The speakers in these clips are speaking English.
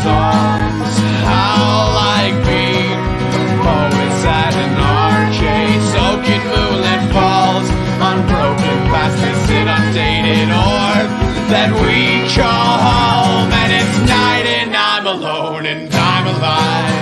songs. I like being poets at an arcade, soaking moonlit falls, unbroken passes sit undated, or that we call home, and it's night and I'm alone and I'm alive.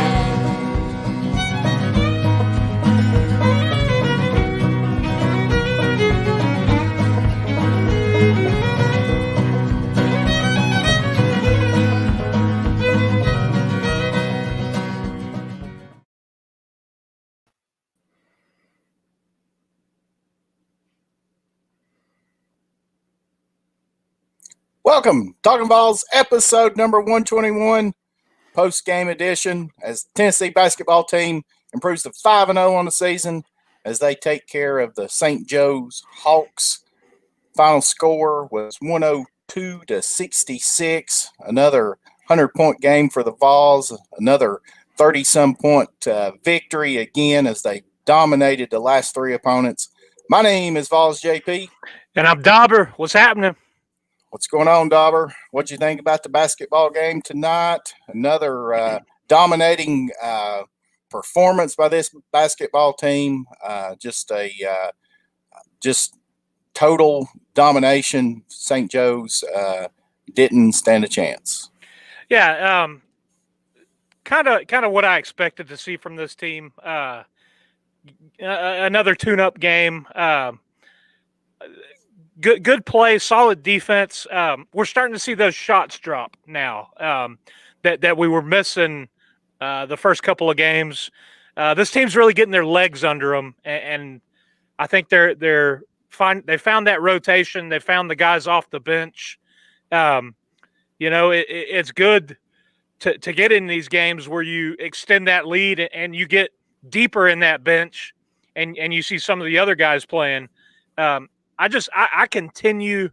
Welcome, Talkin VAWLS, episode number 121, post-game edition, as the Tennessee basketball team improves to 5-0 on the season as they take care of the St. Joe's Hawks. Final score was 102-66, another 100-point game for the Vols, another 30-some point victory again as they dominated the last three opponents. My name is Vols JP. And I'm Dauber. What's happening? What's going on, Dauber? What'd you think about the basketball game tonight? Another dominating performance by this basketball team. Just total domination. St. Joe's didn't stand a chance. Yeah, kind of what I expected to see from this team. Another tune-up game. Good play, solid defense. We're starting to see those shots drop now that we were missing the first couple of games. This team's really getting their legs under them, and I think they're fine. They found that rotation. They found the guys off the bench. It's good to get in these games where you extend that lead and you get deeper in that bench, and you see some of the other guys playing. I continue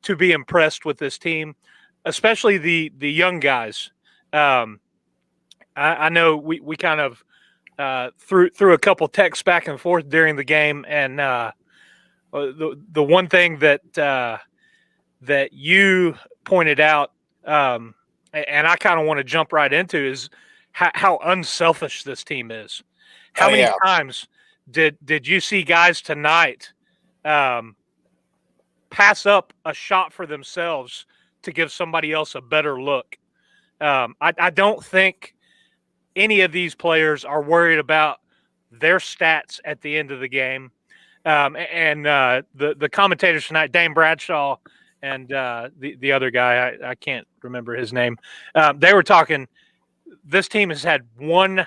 to be impressed with this team, especially the young guys. I know we kind of threw a couple texts back and forth during the game, and the one thing that you pointed out, and I kind of want to jump right into, is how unselfish this team is. How many times did you see guys tonight pass up a shot for themselves to give somebody else a better look? I don't think any of these players are worried about their stats at the end of the game. The commentators tonight, Dane Bradshaw and the other guy, I can't remember his name. They were talking, this team has had one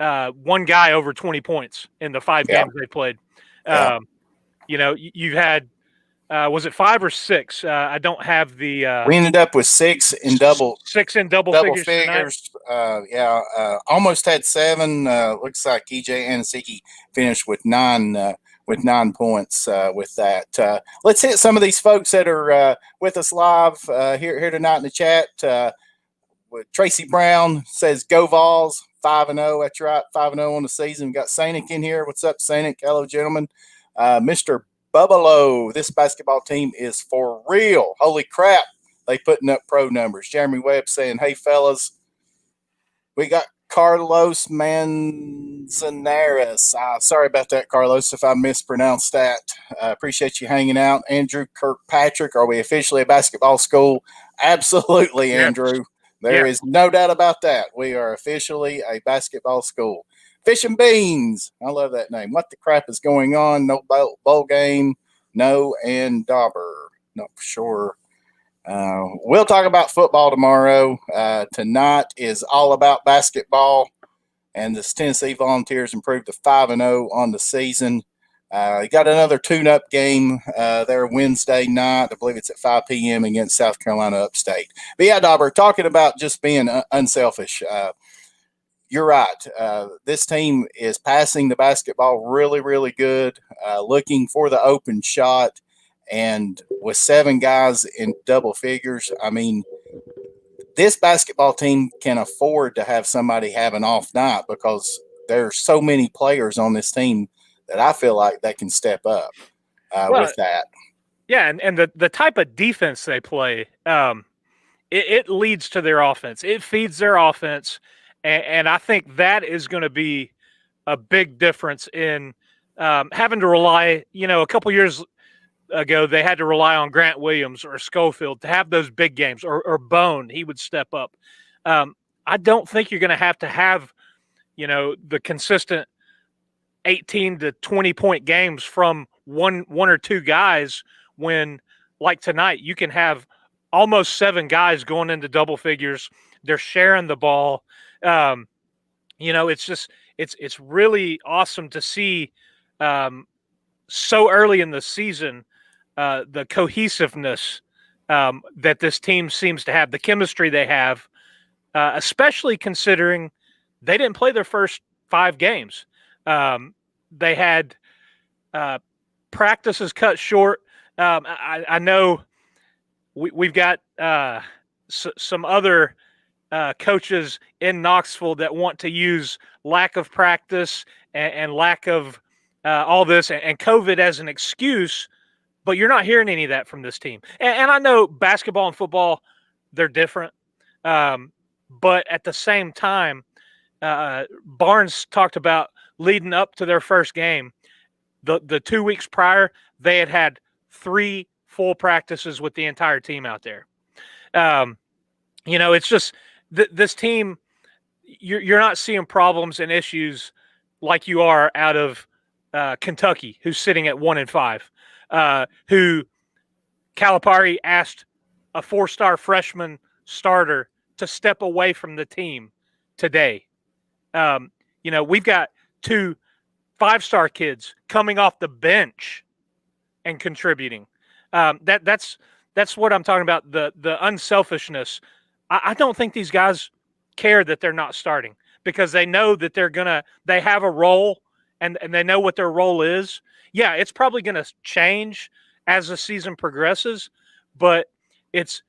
guy over 20 points in the 5 games they played. You've had, was it 5 or 6? I don't have the. We ended up with 6 in double figures. Almost had 7. Looks like EJ Anasiki finished with 9 points with that. Let's hit some of these folks that are with us live here tonight in the chat. Tracy Brown says, "Go Vols, 5-0." That's right, 5-0 on the season. We got Sanic in here. What's up, Sanic? Hello, gentlemen. Mr. Bubbalo, this basketball team is for real. Holy crap, they putting up pro numbers. Jeremy Webb saying, "Hey, fellas, we got Carlos Manzanares." Sorry about that, Carlos, if I mispronounced that. Appreciate you hanging out. Andrew Kirkpatrick, are we officially a basketball school? Absolutely, Andrew. There is no doubt about that. We are officially a basketball school. Fish and Beans. I love that name. What the crap is going on? No bowl game. No, and Dauber. Not for sure. We'll talk about football tomorrow. Tonight is all about basketball, and the Tennessee Volunteers improved to 5-0 on the season. You got another tune-up game there Wednesday night. I believe it's at 5 p.m. against South Carolina Upstate. But yeah, Dauber, talking about just being unselfish. You're right. This team is passing the basketball really, really good, looking for the open shot. And with 7 guys in double figures, I mean, this basketball team can afford to have somebody have an off night because there's so many players on this team that I feel like they can step up with that. Yeah, and the type of defense they play, it leads to their offense. It feeds their offense, and I think that is going to be a big difference in having to rely. A couple years ago, they had to rely on Grant Williams or Schofield to have those big games, or Bone. He would step up. I don't think you're going to have the consistent 18 to 20 point games from one or two guys when, like tonight, you can have almost 7 guys going into double figures. They're sharing the ball. It's really awesome to see so early in the season the cohesiveness that this team seems to have, the chemistry they have, especially considering they didn't play their first 5 games. They had practices cut short. I know we've got some other coaches in Knoxville that want to use lack of practice and lack of all this and COVID as an excuse, but you're not hearing any of that from this team. And I know basketball and football, they're different. But at the same time, Barnes talked about leading up to their first game. The 2 weeks prior, they had 3 full practices with the entire team out there. It's just this team, you're not seeing problems and issues like you are out of Kentucky, who's sitting at 1-5, who Calipari asked a 4-star freshman starter to step away from the team today. We've got 2 5-star kids coming off the bench and contributing. That's what I'm talking about. The unselfishness. I don't think these guys care that they're not starting because they know that they have a role and they know what their role is. Yeah, it's probably going to change as the season progresses, but it's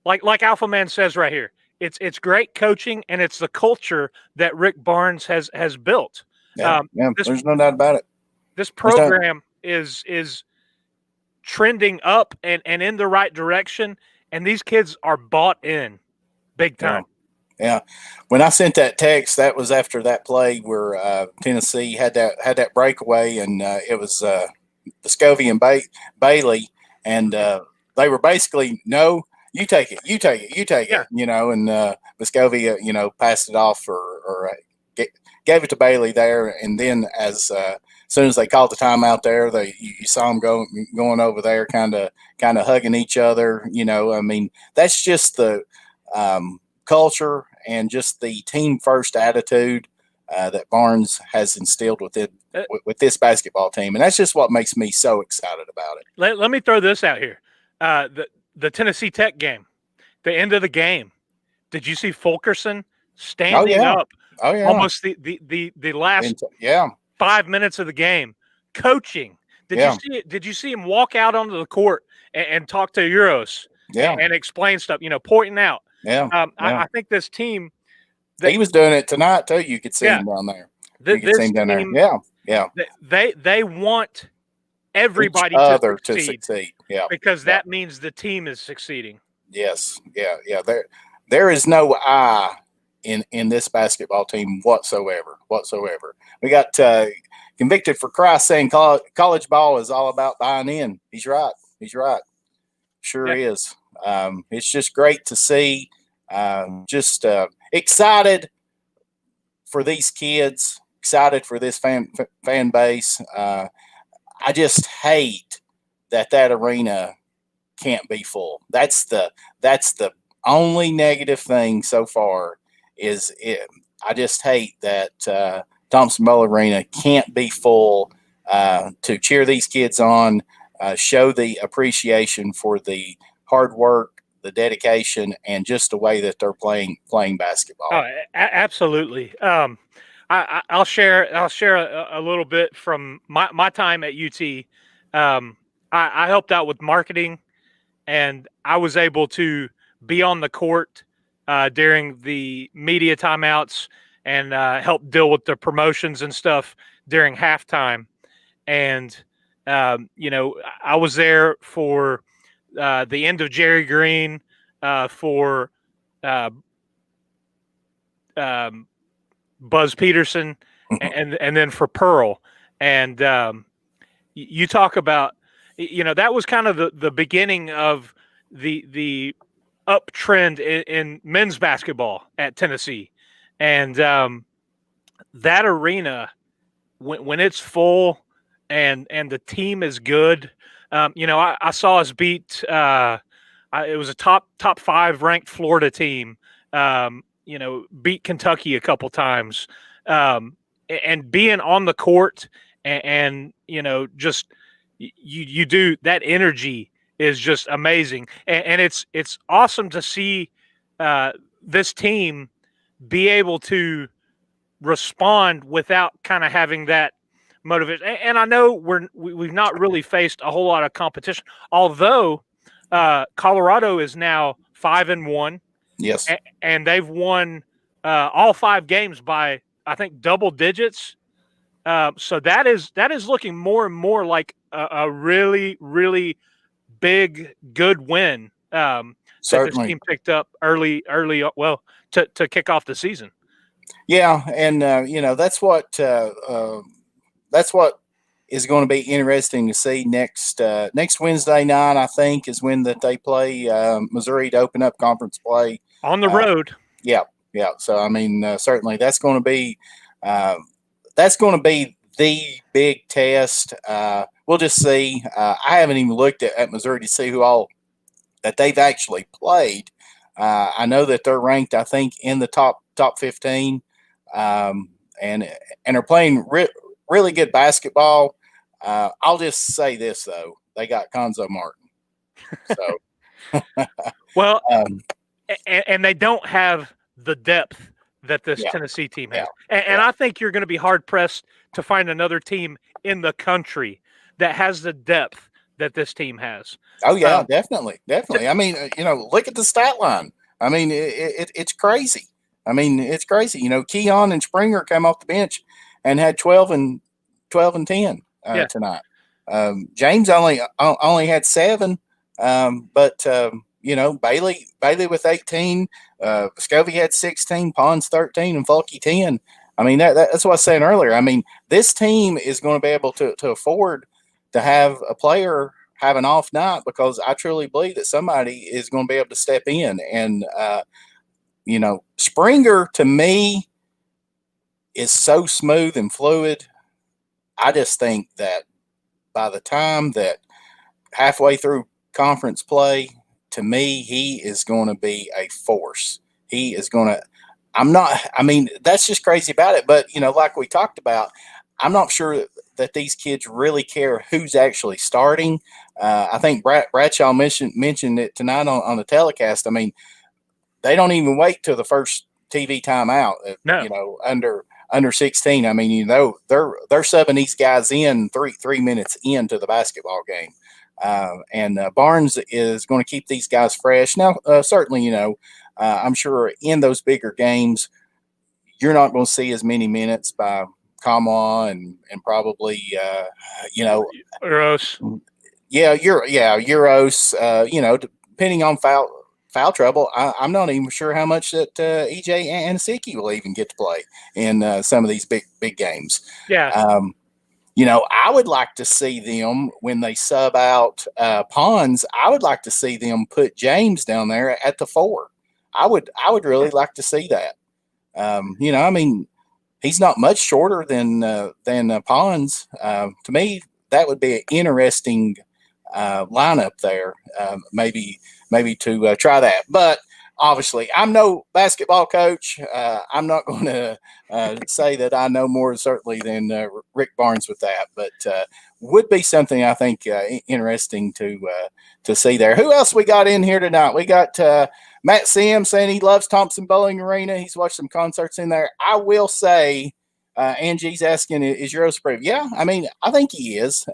like Alpha Man says right here. It's great coaching and it's the culture that Rick Barnes has built. There's no doubt about it. This program is trending up and in the right direction, and these kids are bought in big time. Yeah. When I sent that text, that was after that play where Tennessee had that breakaway, and it was Vescovi and Bailey, and they were basically, no, you take it, and Vescovi, passed it off or gave it to Bailey there, and then as soon as they called the timeout there, you saw them going over there, kind of hugging each other. That's just the culture and just the team first attitude that Barnes has instilled with this basketball team, and that's just what makes me so excited about it. Let me throw this out here: the Tennessee Tech game, the end of the game. Did you see Fulkerson standing up? Oh yeah, almost the last 5 minutes of the game, coaching. Did you see it? Did you see him walk out onto the court and talk to Euros? And explain stuff. Pointing out. I think this team. He was doing it tonight too. You could see him down there. You could see him down there. Yeah. They want everybody to succeed. Yeah, because that means the team is succeeding. Yes. Yeah. There is no I in this basketball team whatsoever. We got convicted for Christ saying college ball is all about buying in. He's right. Sure is. It's just great to see. Just excited for these kids. Excited for this fan base. I just hate that arena can't be full. That's the only negative thing so far. I just hate that Thompson-Bowl Arena can't be full to cheer these kids on, show the appreciation for the hard work, the dedication, and just the way that they're playing basketball. Oh, absolutely. I'll share a little bit from my time at UT. I helped out with marketing, and I was able to be on the court during the media timeouts and help deal with the promotions and stuff during halftime. And, I was there for the end of Jerry Green, for uh, Buzz Peterson, and then for Pearl. And you talk about, that was kind of the beginning of the uptrend in men's basketball at Tennessee. And that arena, when it's full and the team is good, I saw us beat it was a top 5 ranked Florida team, beat Kentucky a couple times, and being on the court and just you do that, energy is just amazing, and it's awesome to see this team be able to respond without kind of having that motivation. And I know we've not really faced a whole lot of competition, although Colorado is now 5-1. Yes, and they've won all 5 games by, I think, double digits. So that is looking more and more like a really, really big, good win that this team picked up early, well, to kick off the season. Yeah, and that's what is going to be interesting to see next Wednesday night. I think is when that they play Missouri to open up conference play on the road. Yeah. So I mean, certainly that's going to be the big test. We'll just see. I haven't even looked at Missouri to see who all that they've actually played. I know that they're ranked, I think, in the top 15, and are playing really good basketball. I'll just say this though: they got Conzo Martin. So, well, and they don't have the depth that this Tennessee team has, and I think you're going to be hard pressed to find another team in the country that has the depth that this team has. Oh yeah, definitely. I mean, look at the stat line. I mean, it's crazy. I mean, it's crazy. Keon and Springer came off the bench and had 12 and 10 tonight. James only had 7, but Bailey with 18, Scovey had 16, Pons 13, and Fulke 10. I mean, that's what I was saying earlier. I mean, this team is going to be able to afford to have a player have an off night, because I truly believe that somebody is going to be able to step in. And, Springer to me is so smooth and fluid. I just think that by the time that halfway through conference play, to me, he is going to be a force. He is going to, that's just crazy about it. But, like we talked about, I'm not sure that these kids really care who's actually starting. I think Bradshaw mentioned it tonight on the telecast. I mean, they don't even wait till the first TV timeout. No. Under 16. I mean, they're subbing these guys in 3 minutes into the basketball game. And Barnes is going to keep these guys fresh. Now, certainly, I'm sure in those bigger games, you're not going to see as many minutes by Kama and probably, Euros. Yeah, Euros, depending on foul trouble. I'm not even sure how much that EJ Anasiki will even get to play in some of these big games. Yeah. I would like to see them when they sub out Pons. I would like to see them put James down there at the 4. I would really like to see that. I mean, he's not much shorter than Pons. To me, that would be an interesting lineup there. Maybe to try that, but obviously, I'm no basketball coach. I'm not going to say that I know more certainly than Rick Barnes with that, but would be something I think interesting to see there. Who else we got in here tonight? We got Matt Sims saying he loves Thompson Bowling Arena. He's watched some concerts in there. I will say, Angie's asking, is Euros approved? Yeah, I mean, I think he is.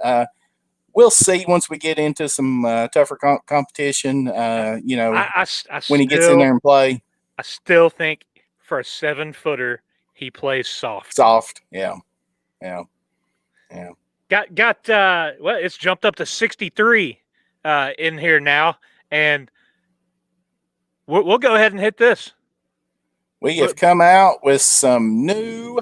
We'll see once we get into some tougher competition, when he gets in there and play. I still think for a 7-footer, he plays soft. Yeah. Got it's jumped up to 63 in here now. And we'll go ahead and hit this. We have come out with some new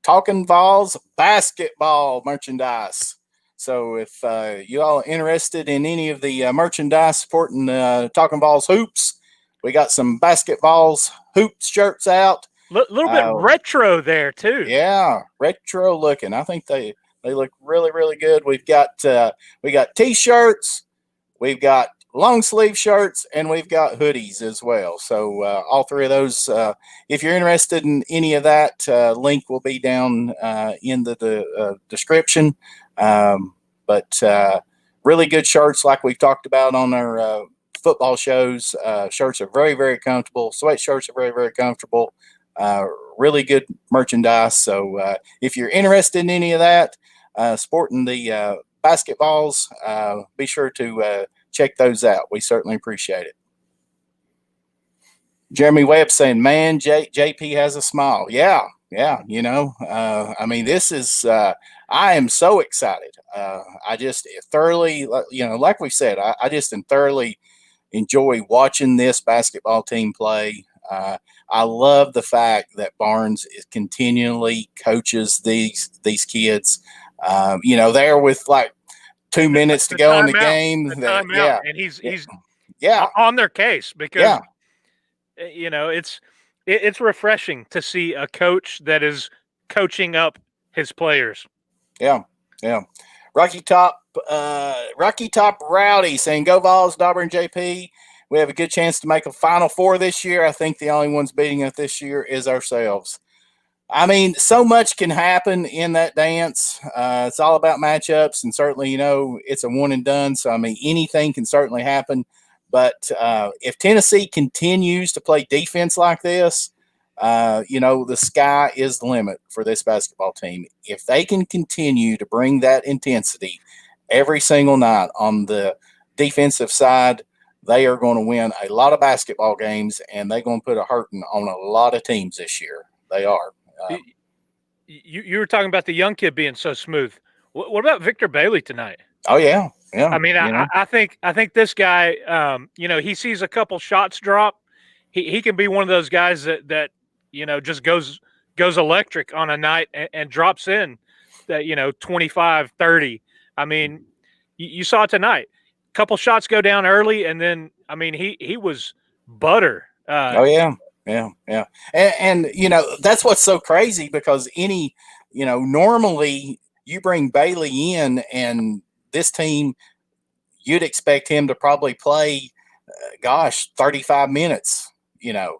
Talkin VAWLS basketball merchandise. So if you all are interested in any of the merchandise supporting Talkin VAWLS hoops, we got some basketballs hoops shirts out. Little bit retro there too. Yeah, retro looking. I think they look really, really good. We got t-shirts, we've got long sleeve shirts, and we've got hoodies as well. So all three of those, if you're interested in any of that, link will be down in the description. But really good shirts like we've talked about on our football shows. Shirts are very, very comfortable. Sweatshirts are very, very comfortable. Really good merchandise. So if you're interested in any of that, sporting the basketballs, be sure to check those out. We certainly appreciate it. Jeremy Webb saying, man, JP has a smile. Yeah. You know, I mean, this is, I am so excited. I just thoroughly, you know, like we said, I just thoroughly enjoy watching this basketball team play. I love the fact that Barnes continually coaches these kids. You know, they're with like 2 minutes to go in the game. And he's on their case because you know it's refreshing to see a coach that is coaching up his players. Yeah. Rocky Top Rowdy saying, "Go Vols, Dauber and JP. We have a good chance to make a Final Four this year. I think the only ones beating us this year is ourselves." I mean, so much can happen in that dance. It's all about matchups, and certainly, you know, it's a one and done. So, I mean, anything can certainly happen. But if Tennessee continues to play defense like this, you know, the sky is the limit for this basketball team. If they can continue to bring that intensity every single night on the defensive side, they are going to win a lot of basketball games, and they're going to put a hurting on a lot of teams this year. They are. You were talking about the young kid being so smooth. What about Victor Bailey tonight? Oh yeah. I mean, I think this guy, you know, he sees a couple shots drop. He can be one of those guys that you know just goes electric on a night and drops in that, you know, 25, 30. I mean, you saw it tonight. Couple shots go down early, and then I mean he was butter. Oh yeah. And you know, that's what's so crazy because you know, normally you bring Bailey in and this team, you'd expect him to probably play, 35 minutes, you know,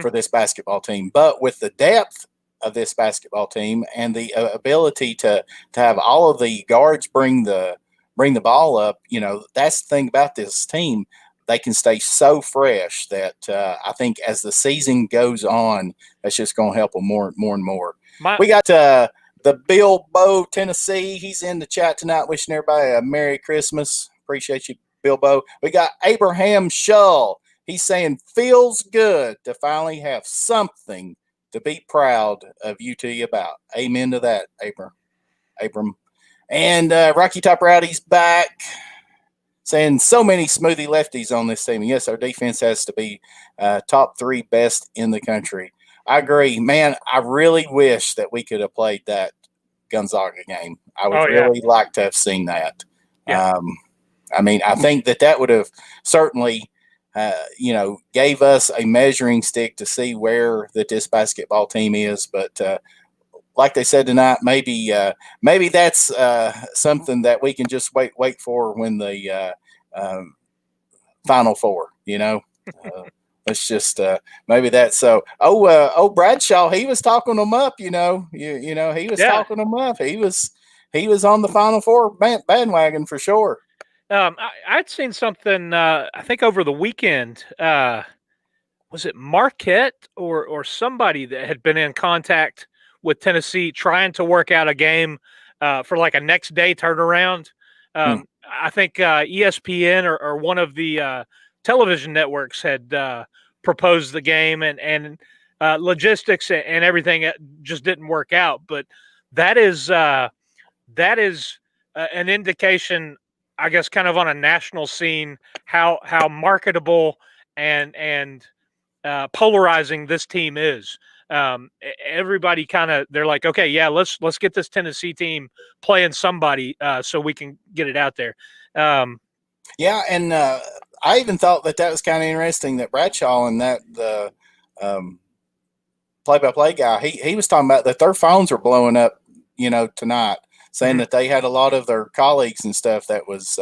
for this basketball team. But with the depth of this basketball team and the ability to have all of the guards bring the ball up, you know, that's the thing about this team. They can stay so fresh that I think as the season goes on, that's just going to help them more and more. We got the Bilbo, Tennessee. He's in the chat tonight, wishing everybody a Merry Christmas. Appreciate you, Bilbo. We got Abraham Shull. He's saying, feels good to finally have something to be proud of UT about. Amen to that, Abram. And Rocky Top Rowdy's back, saying so many smoothie lefties on this team. And yes, our defense has to be top 3 best in the country. I agree. Man, I really wish that we could have played that Gonzaga game. I would really like to have seen that. Yeah. I mean, I think that would have certainly, you know, gave us a measuring stick to see where this basketball team is. But like they said tonight, maybe that's something that we can just wait for when the Final Four, you know. Let's just maybe that's so. Bradshaw, he was talking them up, you know. You know, he was talking them up. He was on the Final Four bandwagon for sure. I'd seen something. I think over the weekend. Was it Marquette or somebody that had been in contact with Tennessee trying to work out a game for like a next day turnaround? I think ESPN or one of the television networks had proposed the game, and logistics and everything just didn't work out. But that is an indication, I guess, kind of on a national scene, how marketable and polarizing this team is. Everybody they're like, okay, yeah, let's get this Tennessee team playing somebody so we can get it out there. Yeah, and I even thought that was kind of interesting that Bradshaw and the play-by-play guy, he was talking about that their phones were blowing up, tonight, saying that they had a lot of their colleagues and stuff that was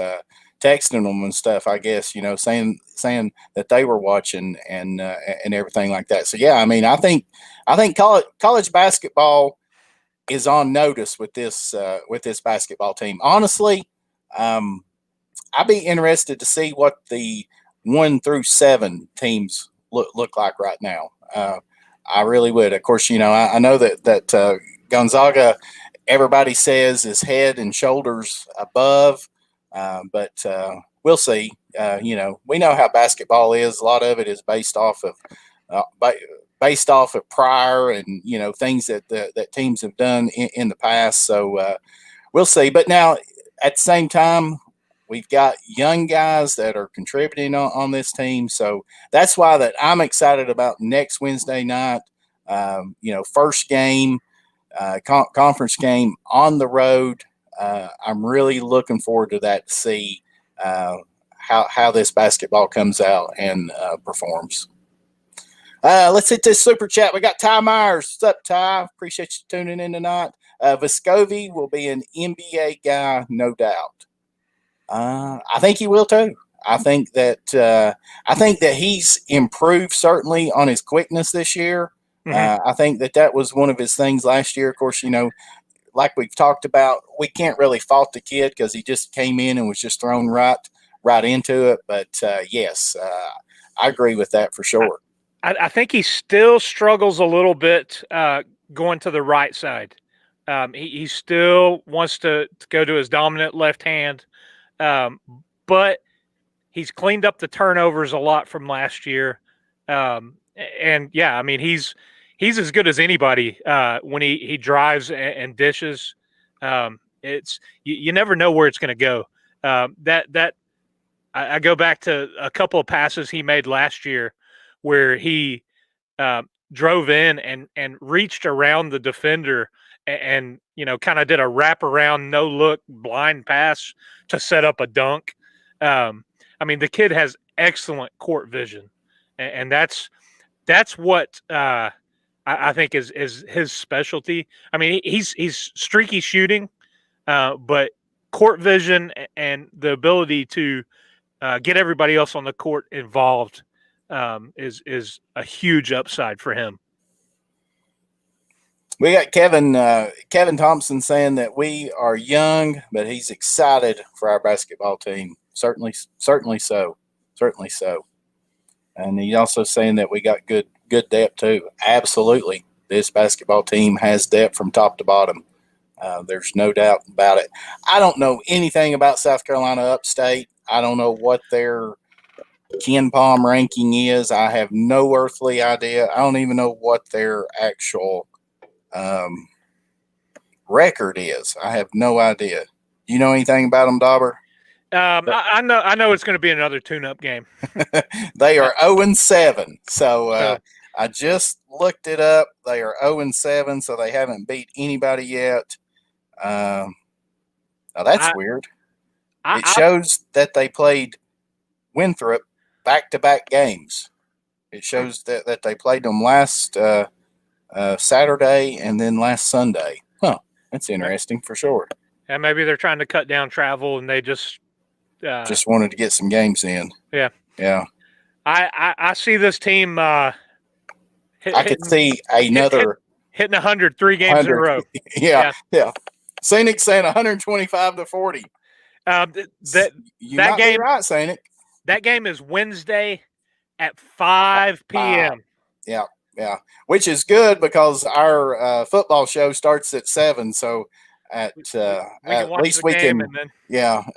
texting them and stuff, I guess, saying that they were watching and everything like that. So yeah, I mean, I think college basketball is on notice with this basketball team. Honestly, I'd be interested to see what the 1 through 7 teams look like right now. I really would. Of course, I know that Gonzaga, everybody says, is head and shoulders above, but we'll see. We know how basketball is. A lot of it is based off of prior and things that teams have done in the past. So we'll see. But now at the same time, we've got young guys that are contributing on this team. So that's why that I'm excited about next Wednesday night, first game, conference game on the road. I'm really looking forward to that to see how this basketball comes out and performs. Let's hit this super chat. We got Ty Myers. What's up, Ty? Appreciate you tuning in tonight. Vescovi will be an NBA guy, no doubt. I think he will too. I think that he's improved certainly on his quickness this year. I think that was one of his things last year. Of course, like we've talked about, we can't really fault the kid because he just came in and was just thrown right into it. But yes, I agree with that for sure. I think he still struggles a little bit going to the right side. He still wants to go to his dominant left hand. But he's cleaned up the turnovers a lot from last year. And yeah, I mean, he's as good as anybody when he drives and dishes. It's you never know where it's going to go. I go back to a couple of passes he made last year where he drove in and reached around the defender and kind of did a wraparound, no look, blind pass to set up a dunk. I mean, the kid has excellent court vision, and that's what I think is his specialty. I mean, he's streaky shooting, but court vision and the ability to get everybody else on the court involved is a huge upside for him. We got Kevin Thompson saying that we are young, but he's excited for our basketball team. Certainly so. And he's also saying that we got good depth too. Absolutely, this basketball team has depth from top to bottom. There's no doubt about it. I don't know anything about South Carolina Upstate. I don't know what their Ken Palm ranking is. I have no earthly idea. I don't even know what their actual record is. I have no idea. Do you know anything about them, Dauber? I know it's going to be another tune-up game. They are 0-7. So I just looked it up. They are 0-7, so they haven't beat anybody yet. Now that's weird. It shows that they played Winthrop back-to-back games. It shows that they played them last Saturday and then last Sunday. Huh. That's interesting for sure. And maybe they're trying to cut down travel and they just wanted to get some games in. Yeah. Yeah. I see this team I could see another hitting 100 3 games in a row. Yeah. Scenic saying 125-40. That game, right, Scenic. That game is Wednesday at 5 p.m. Yeah, which is good because our football show starts at 7. So at least we can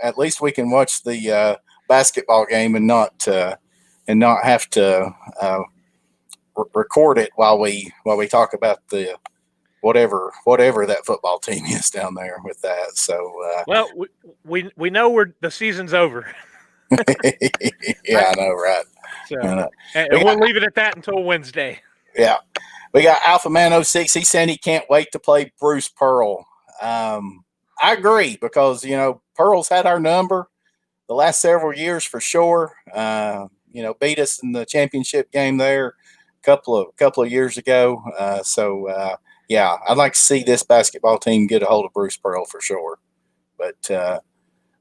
at least we can watch the basketball game and not have to record it while we talk about the whatever that football team is down there with that. So well, we know the season's over. Yeah, I know, right? So, I know. and We we'll got, leave it at that until Wednesday. yeah, we got Alpha Man 06. He said he can't wait to play Bruce Pearl. I agree because Pearl's had our number the last several years for sure. Beat us in the championship game there a couple of years ago. Yeah, I'd like to see this basketball team get a hold of Bruce Pearl for sure. But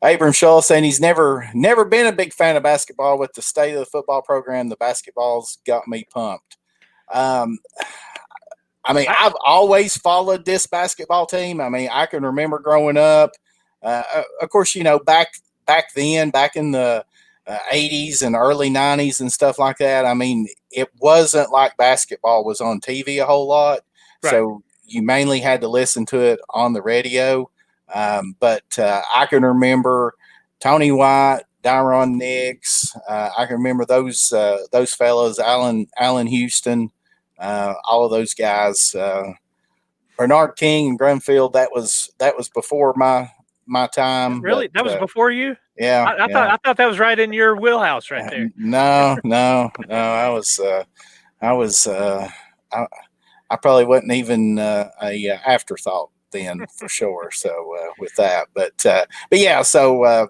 Abram Shaw saying he's never been a big fan of basketball. With the state of the football program, the basketball's got me pumped. I've always followed this basketball team. I can remember growing up. Of course, back then, back in the 80s and early 90s and stuff like that. It wasn't like basketball was on TV a whole lot. Right. So you mainly had to listen to it on the radio. But I can remember Tony White, Dyron Nix. I can remember those fellows, Allen Houston, all of those guys. Bernard King and Grunfield. That was before my time. Really, that was before you? Yeah, I thought that was right in your wheelhouse, right there. No. I probably wasn't even a afterthought then for sure. So with that, but yeah. So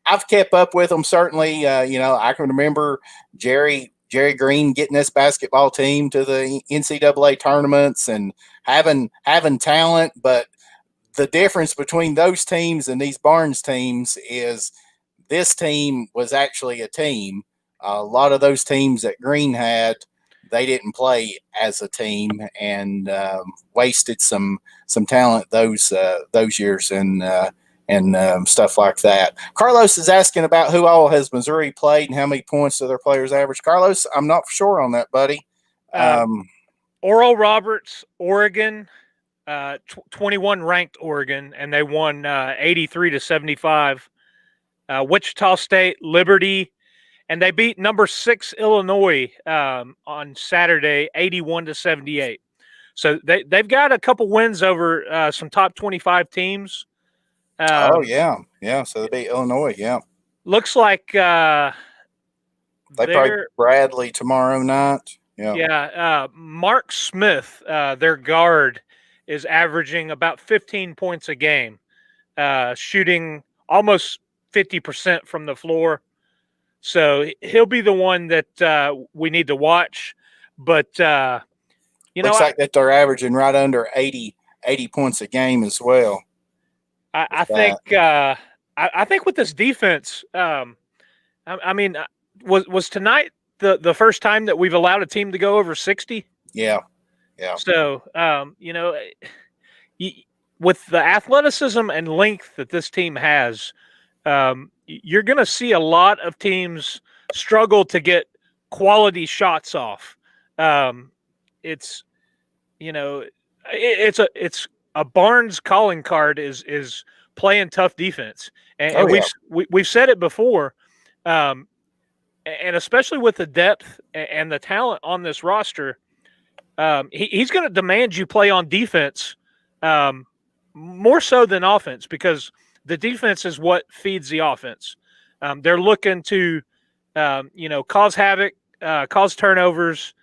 I've kept up with them certainly. I can remember Jerry Green getting this basketball team to the NCAA tournaments and having talent, but the difference between those teams and these Barnes teams is this team was actually a team. A lot of those teams that Green had, they didn't play as a team and wasted some talent those years and stuff like that. Carlos is asking about who all has Missouri played and how many points do their players average. Carlos, I'm not sure on that, buddy. Oral Roberts, Oregon. 21 ranked Oregon, and they won 83-75. Wichita State, Liberty, and they beat number 6 Illinois on Saturday, 81-78. So they've got a couple wins over some top 25 teams. So they beat Illinois. Yeah, looks like they play Bradley tomorrow night. Yeah. Mark Smith, their guard, is averaging about 15 points a game, shooting almost 50% from the floor. So he'll be the one that we need to watch. But, looks like that they're averaging right under 80 points a game as well. I think with this defense, was tonight the first time that we've allowed a team to go over 60? Yeah. So, with the athleticism and length that this team has, you're going to see a lot of teams struggle to get quality shots off. It's a Barnes calling card is playing tough defense, and we've said it before, and especially with the depth and the talent on this roster. He's going to demand you play on defense more so than offense, because the defense is what feeds the offense. They're looking to, cause havoc, cause turnovers,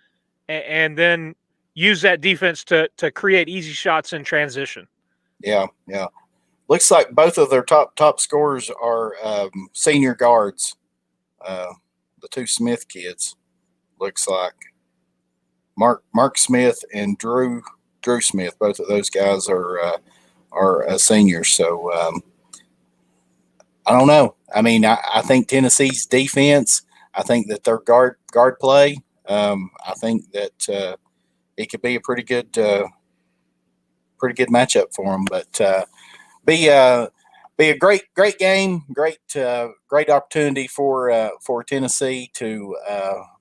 and then use that defense to create easy shots in transition. Yeah. Looks like both of their top scorers are senior guards. The two Smith kids. Looks like. Mark Smith and Drew Smith, both of those guys are seniors. So I don't know. I think Tennessee's defense. I think that their guard play. I think that it could be a pretty good matchup for them. But be a great game, great opportunity for Tennessee to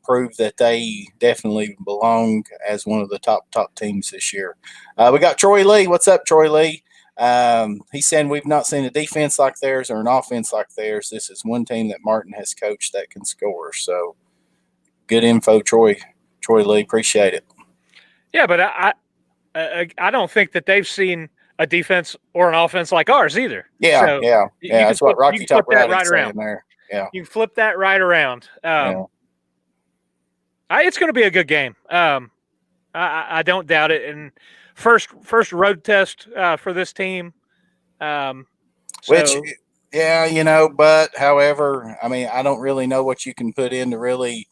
prove that they definitely belong as one of the top teams this year. We got Troy Lee. What's up, Troy Lee? He's saying we've not seen a defense like theirs or an offense like theirs. This is one team that Martin has coached that can score. So good info, Troy Lee. Appreciate it. Yeah, but I don't think that they've seen a defense or an offense like ours either. Yeah. That's what Rocky Top Rat is saying there. Yeah. You can flip that right around. It's going to be a good game. I don't doubt it. And first road test for this team. Which, yeah, but however, I mean, I don't really know what you can put into really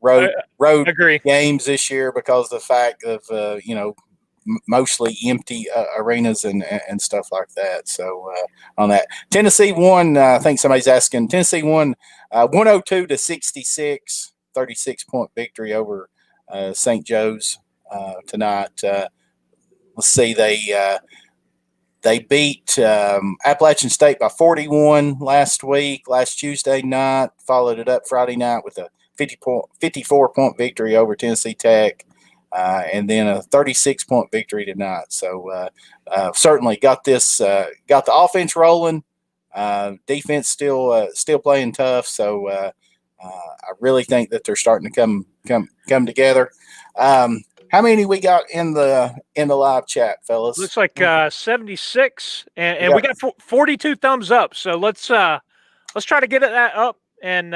road agree. games this year because of the fact of mostly empty arenas and stuff like that. So on that, Tennessee won. I think somebody's asking. Tennessee won 102-66, 36-point victory over St. Joe's tonight. Let's see, they beat Appalachian State by 41 last Tuesday night. Followed it up Friday night with a 54-point victory over Tennessee Tech. And then a 36-point victory tonight. So certainly got the offense rolling. Defense still playing tough. So I really think that they're starting to come together. How many we got in the live chat, fellas? Looks like 76, and we got 42 thumbs up. So let's try to get that up. And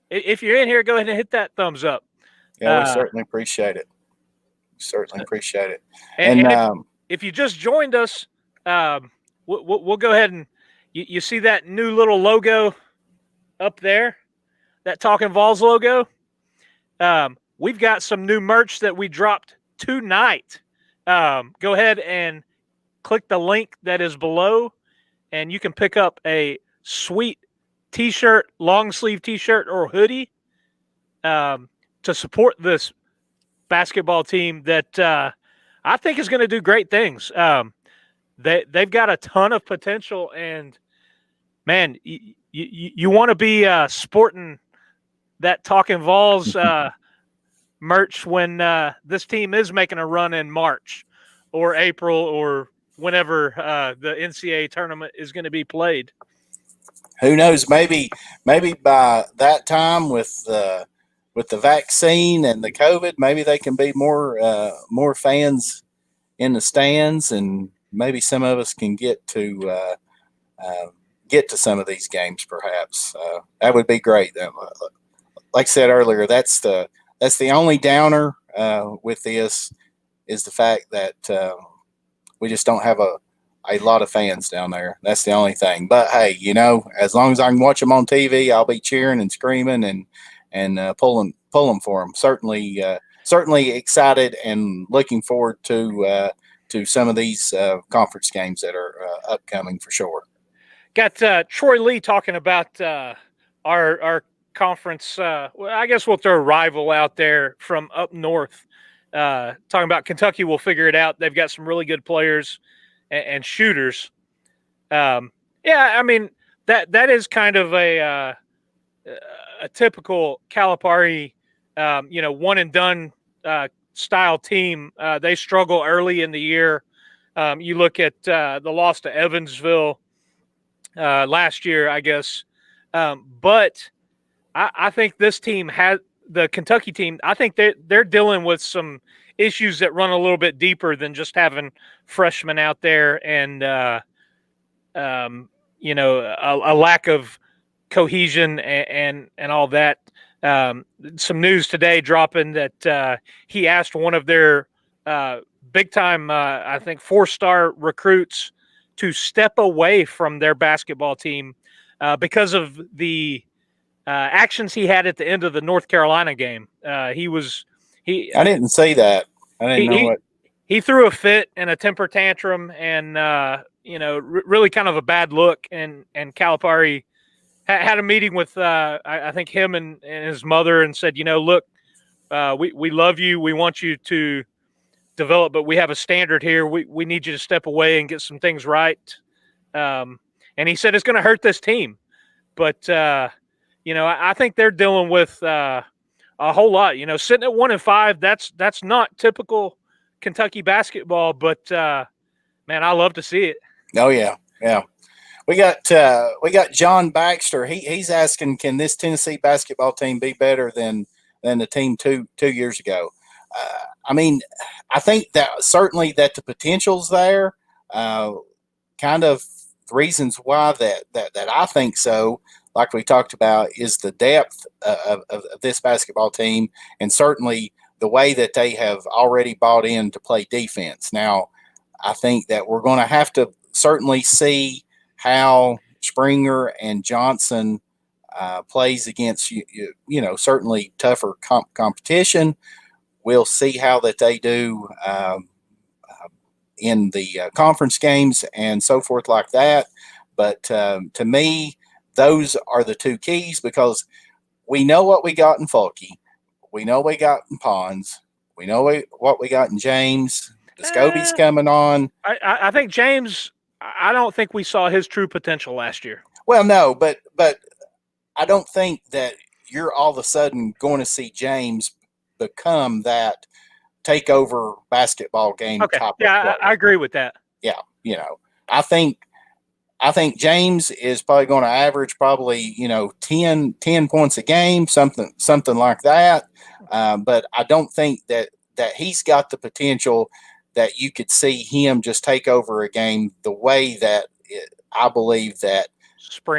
if you're in here, go ahead and hit that thumbs up. Yeah, we certainly appreciate it. Certainly appreciate it. And if you just joined us, we'll go ahead and you see that new little logo up there, that Talkin VAWLS logo. We've got some new merch that we dropped tonight. Go ahead and click the link that is below, and you can pick up a sweet T-shirt, long sleeve T-shirt, or hoodie to support this basketball team that I think is going to do great things. They've got a ton of potential, and man, you want to be sporting that Talkin VAWLS merch when this team is making a run in March or April or whenever the NCAA tournament is going to be played. Who knows? Maybe by that time with the vaccine and the COVID, maybe they can be more fans in the stands, and maybe some of us can get to some of these games. Perhaps that would be great. Like I said earlier, that's the only downer with this is the fact that we just don't have a lot of fans down there. That's the only thing. But hey, as long as I can watch them on TV, I'll be cheering and screaming and pulling for them. Certainly excited and looking forward to some of these conference games that are upcoming for sure. Got Troy Lee talking about our conference. Well, I guess we'll throw a rival out there from up north. Talking about Kentucky, we'll figure it out. They've got some really good players and shooters. Yeah, I mean that is kind of a typical Calipari, one and done style team. They struggle early in the year. You look at the loss to Evansville last year, I guess. But I think this team the Kentucky team, I think they're dealing with some issues that run a little bit deeper than just having freshmen out there and, a lack of cohesion and all that. Some news today dropping that he asked one of their big time, I think 4-star recruits to step away from their basketball team because of the actions he had at the end of the North Carolina game. I didn't see that. I didn't know what he threw a fit and a temper tantrum, and really kind of a bad look. And Calipari had a meeting with I think him and his mother, and said, look, we love you, we want you to develop, but we have a standard here. We need you to step away and get some things right. And he said it's going to hurt this team, but I think they're dealing with a whole lot. Sitting at 1-5, that's not typical Kentucky basketball. But man, I love to see it. Oh yeah. We got John Baxter. He's asking, can this Tennessee basketball team be better than the team two years ago? I mean, I think that certainly that the potential's there. Kind of reasons why that I think so. like we talked about, is the depth of this basketball team, and certainly the way that they have already bought in to play defense. Now, I think that we're going to have to certainly see how Springer and Johnson plays against certainly tougher competition. We'll see how that they do in the conference games and so forth like that. But to me, those are the two keys, because we know what we got in Fulke. We know we got in Pons. We know what we got in James. Scobie's coming on. I think James, I don't think we saw his true potential last year. Well, no, but I don't think that you're all of a sudden going to see James become that takeover basketball game type of player. I agree with that. Yeah, I think James is probably going to average probably 10 points a game, something like that. But I don't think that he's got the potential that you could see him just take over a game the way that I believe that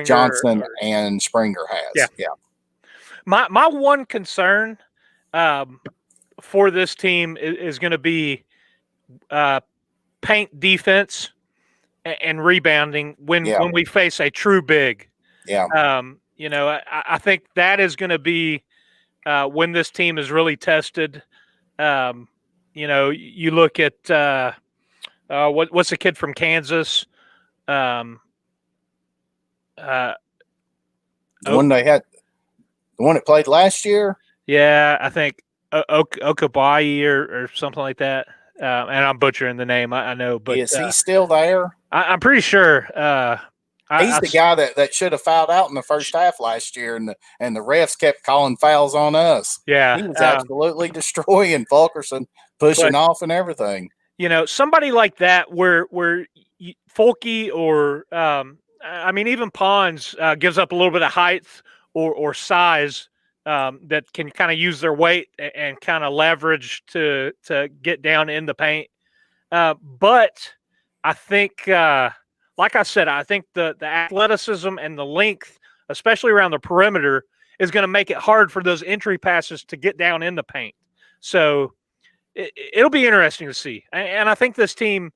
Johnson and Springer has. Yeah. My one concern for this team is going to be paint defense and rebounding when we face a true big. Yeah. I think that is going to be when this team is really tested. You look at what's the kid from Kansas? The one that played last year. Yeah, I think Okabayi or something like that. And I'm butchering the name. I know, but is he still there? I'm pretty sure. He's the guy that should have fouled out in the first half last year, and the refs kept calling fouls on us. Yeah, he was absolutely destroying Fulkerson, pushing off and everything. Somebody like that, where Fulke or even Pons gives up a little bit of height or size. That can kind of use their weight and kind of leverage to get down in the paint. But I think, like I said, I think the athleticism and the length, especially around the perimeter, is going to make it hard for those entry passes to get down in the paint. So it'll be interesting to see. And I think this team,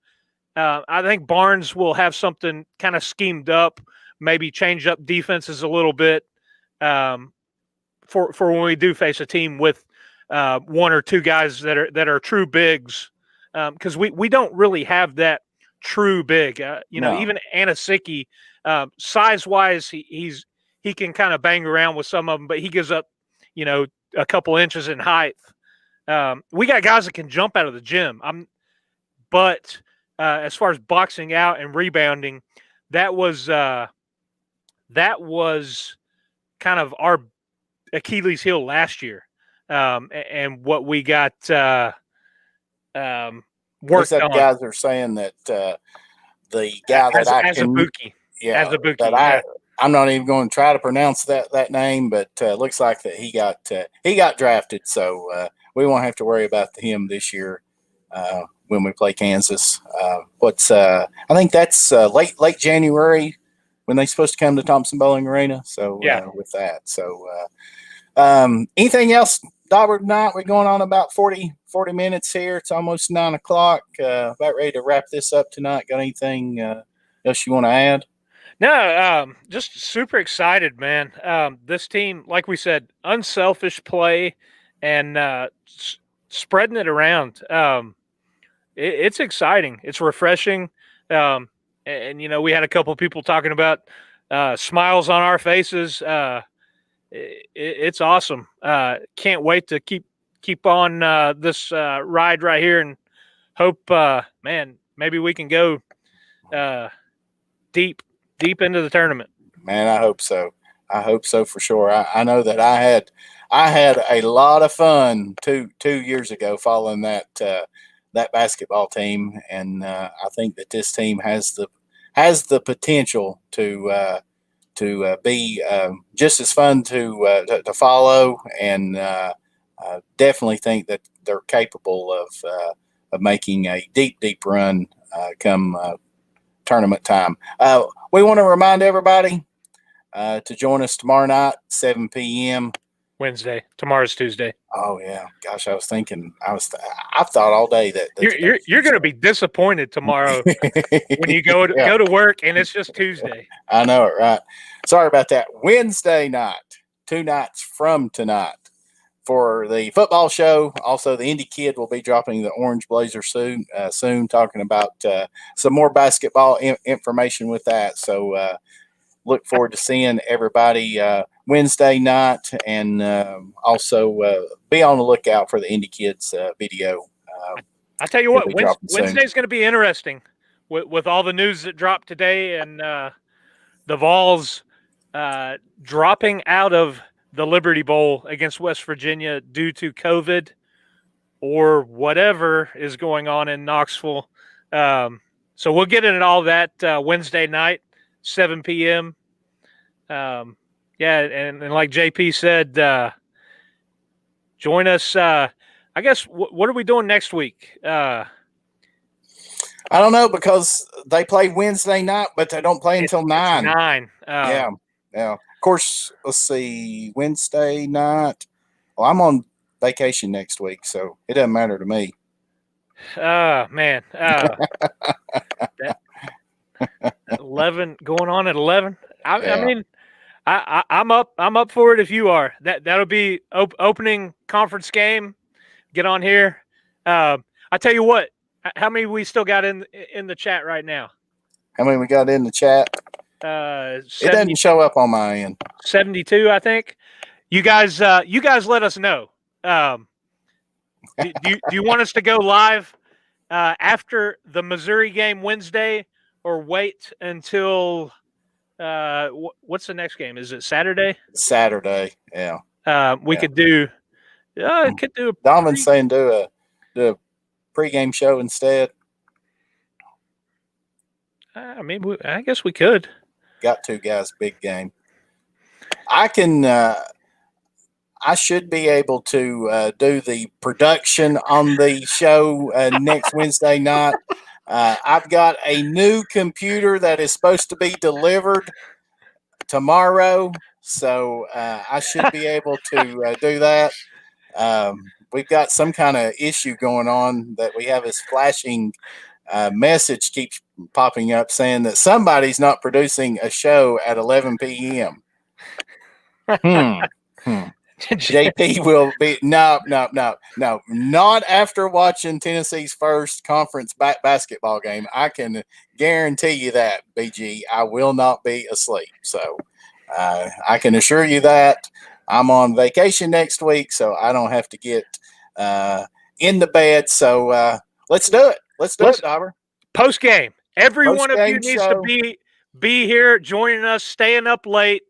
I think Barnes will have something kind of schemed up, maybe change up defenses a little bit. For when we do face a team with one or two guys that are true bigs, because we don't really have that true big. No. Even Anasicki, size wise, he can kind of bang around with some of them, but he gives up a couple inches in height. We got guys that can jump out of the gym. But as far as boxing out and rebounding, that was kind of our Achilles heel last year, and what we got worked on. Guys are saying that the guy I'm not even going to try to pronounce that name, but looks like that he got drafted, so we won't have to worry about him this year when we play Kansas. I think that's late January when they're supposed to come to Thompson-Boling Arena. So with that, anything else, Dauber, tonight? We're going on about 40 minutes here. It's almost 9 o'clock. About ready to wrap this up tonight. Got anything else you want to add? No, just super excited, man. This team, like we said, unselfish play and spreading it around. It's exciting. It's refreshing. And we had a couple of people talking about smiles on our faces. It's awesome. Can't wait to keep on this ride right here, and hope, maybe we can go deep into the tournament. Man, I hope so. I hope so for sure. I know that I had a lot of fun two years ago following that basketball team, and I think that this team has the potential to be just as fun to follow, and definitely think that they're capable of making a deep run come tournament time. We want to remind everybody to join us tomorrow night, 7 p.m. Wednesday. Tomorrow's Tuesday. Oh yeah, gosh, I was thinking. I've thought all day that You're going to be disappointed tomorrow when you go to work and it's just Tuesday. I know it, right? Sorry about that. Wednesday night, 2 nights from tonight, for the football show. Also, the Indie Kid will be dropping the Orange Blazer soon, talking about some more basketball information with that. So look forward to seeing everybody Wednesday night, and also be on the lookout for the Indie Kids video. I tell you what, Wednesday's going to be interesting with all the news that dropped today, and the Vols dropping out of the Liberty Bowl against West Virginia due to COVID or whatever is going on in Knoxville. So we'll get into all that Wednesday night, 7 p.m. And like JP said, join us. I guess, what are we doing next week? I don't know, because they play Wednesday night, but they don't play until 9. 9. Yeah. Of course, let's see, Wednesday night. Well, I'm on vacation next week, so it doesn't matter to me. Man. 11 going on at 11. I mean, I'm up for it if you are. That'll be opening conference game. Get on here. I tell you what, how many we still got in the chat right now? How many we got in the chat? 70, it doesn't show up on my end. 72, I think. You guys let us know. Do you want us to go live after the Missouri game Wednesday, or wait until what's the next game? Is it Saturday? Saturday, yeah. We could do. Could do. Donovan's saying do a pregame show instead. I mean, I guess we could. Got 2 guys, big game. I can. I should be able to do the production on the show next Wednesday night. I've got a new computer that is supposed to be delivered tomorrow, so I should be able to do that. We've got some kind of issue going on that we have this flashing message keeps popping up saying that somebody's not producing a show at 11 p.m. JP will be no, not after watching Tennessee's first conference basketball game. I can guarantee you that, BG. I will not be asleep. So I can assure you that. I'm on vacation next week, so I don't have to get in the bed. So let's do it. Let's do it, Dauber. Post game. Every one of you needs to be here, joining us, staying up late,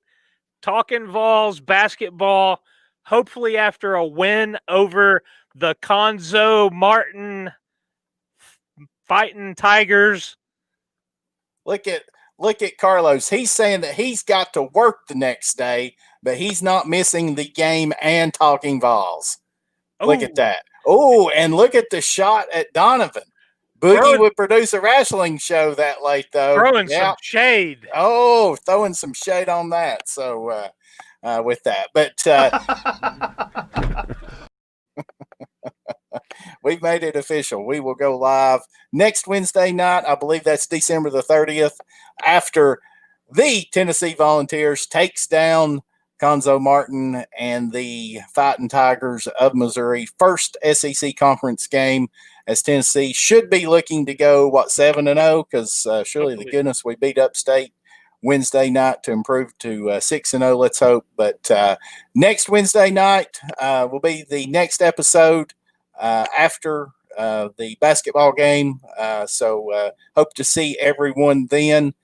talking Vols basketball. Hopefully, after a win over the Conzo Martin fighting Tigers. Look at Carlos. He's saying that he's got to work the next day, but he's not missing the game and Talkin VAWLS. Look at that. Oh, and look at the shot at Donovan. Boogie would produce a wrestling show that late, though. Throwing some shade. Oh, throwing some shade on that. So with that. But we've made it official. We will go live next Wednesday night. I believe that's December the 30th, after the Tennessee Volunteers takes down Conzo Martin and the Fighting Tigers of Missouri. First SEC conference game, as Tennessee should be looking to go, 7-0, because surely the goodness we beat Upstate Wednesday night to improve to 6-0, let's hope. But next Wednesday night will be the next episode after the basketball game. So hope to see everyone then.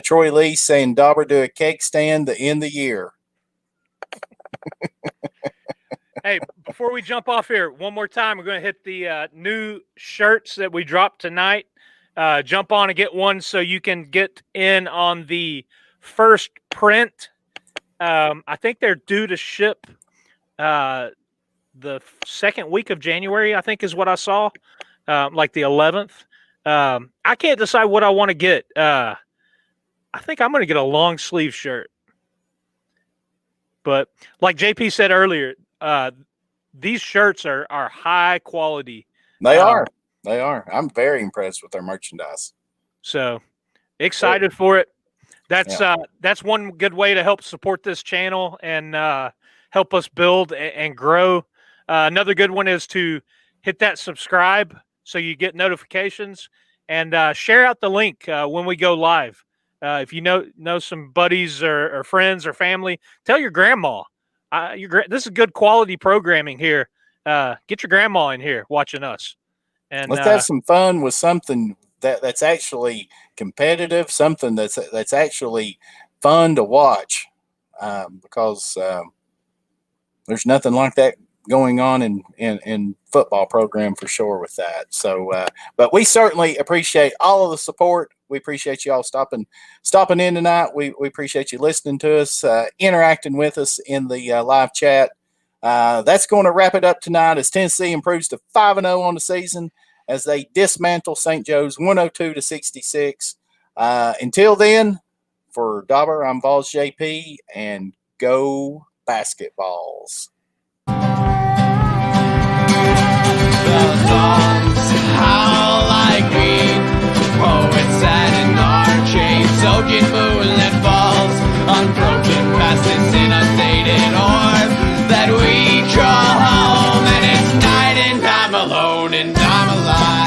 Troy Lee saying, Dauber, do a cake stand to end the year. Hey, before we jump off here, one more time, we're going to hit the new shirts that we dropped tonight. Jump on and get one so you can get in on the first print. I think they're due to ship the second week of January, I think is what I saw, like the 11th. I can't decide what I want to get. I think I'm going to get a long sleeve shirt. But like JP said earlier, these shirts are high quality. They are. They are. I'm very impressed with their merchandise. So excited for it. That's one good way to help support this channel and help us build and grow. Another good one is to hit that subscribe so you get notifications, and share out the link when we go live. If you know some buddies or friends or family, tell your grandma. This is good quality programming here. Get your grandma in here watching us. And let's have some fun with something that's actually competitive, something that's actually fun to watch, because there's nothing like that going on in football program for sure with that. So, but we certainly appreciate all of the support. We appreciate you all stopping in tonight. We appreciate you listening to us, interacting with us in the live chat. That's going to wrap it up tonight as Tennessee improves to 5-0 on the season as they dismantle St. Joe's 102-66. Until then, for Dauber, I'm Vols JP, and go basketballs. The songs howl like me, poets sad in our chains, soaking moonlit falls, unbroken passes inundated ore that we draw home, and it's night and I'm alone and I'm alive.